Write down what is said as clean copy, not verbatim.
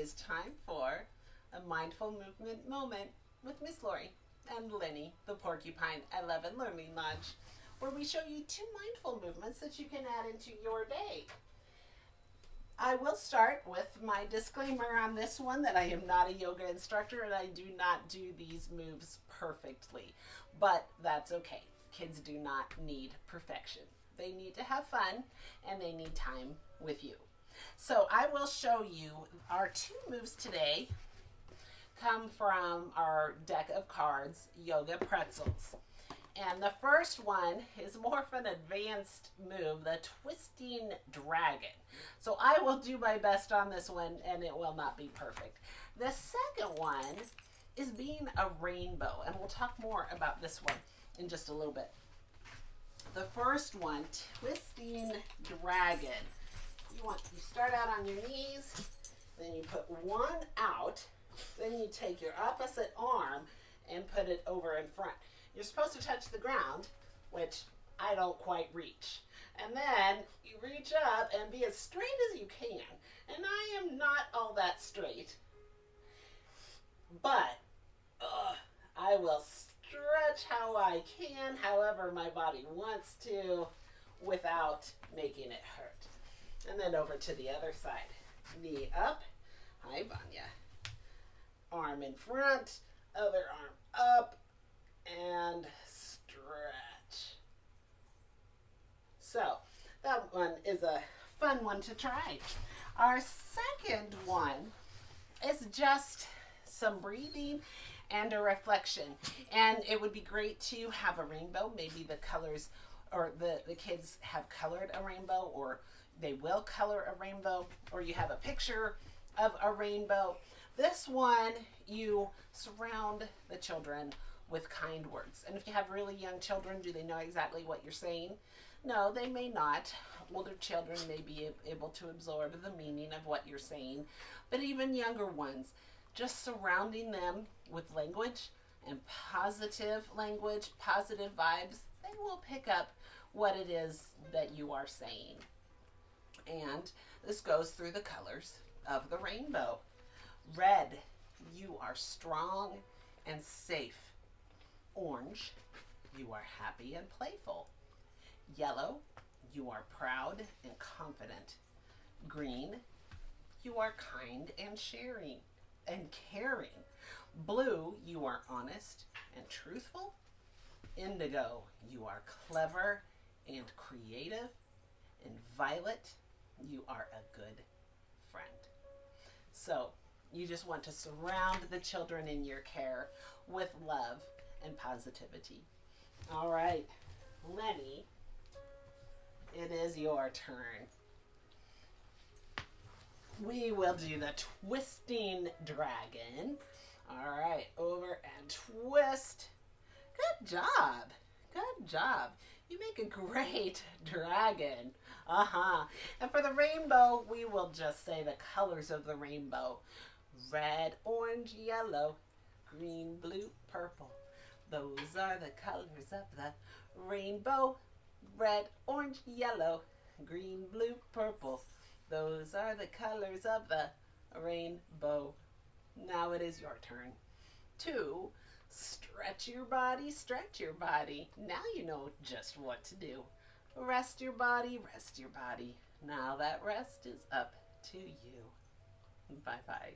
is time for a mindful movement moment with Miss Lori and Lenny, the porcupine I Love and Learning Lodge, where we show you 2 mindful movements that you can add into your day. I will start with my disclaimer on this one that I am not a yoga instructor and I do not do these moves perfectly, but that's okay. Kids do not need perfection. They need to have fun and they need time with you. So I will show you our 2 moves today come from our deck of cards, Yoga Pretzels. And the first one is more of an advanced move, the twisting dragon. So I will do my best on this one and it will not be perfect. The second one is being a rainbow, and we'll talk more about this one in just a little bit. The first one, twisting dragon. You start out on your knees, then you put one out, then you take your opposite arm and put it over in front. You're supposed to touch the ground, which I don't quite reach. And then you reach up and be as straight as you can. And I am not all that straight, but I will stretch how I can, however my body wants to, without making it hurt. And then over to the other side. Knee up. Hi, Vanya. Arm in front, other arm up, and stretch. So that one is a fun one to try. Our second one is just some breathing and a reflection. And it would be great to have a rainbow. Maybe the colors, or the kids have colored a rainbow, or they will color a rainbow, or you have a picture of a rainbow. This one, you surround the children with kind words. And if you have really young children, do they know exactly what you're saying? No, they may not. Older children may be able to absorb the meaning of what you're saying. But even younger ones, just surrounding them with language and positive language, positive vibes, they will pick up what it is that you are saying. And this goes through the colors of the rainbow. Red, you are strong and safe. Orange, you are happy and playful. Yellow, you are proud and confident. Green, you are kind and sharing and caring. Blue, you are honest and truthful. Indigo, you are clever and creative. And violet, you are a good friend. So you just want to surround the children in your care with love and positivity. All right, Lenny, it is your turn. We will do the twisting dragon. All right, over and twist. Good job. Good job. You make a great dragon. And for the rainbow, we will just say the colors of the rainbow. Red, orange, yellow, green, blue, purple. Those are the colors of the rainbow. Red, orange, yellow, green, blue, purple. Those are the colors of the rainbow. Now it is your turn to stretch your body, stretch your body. Now you know just what to do. Rest your body, rest your body. Now that rest is up to you. Bye-bye.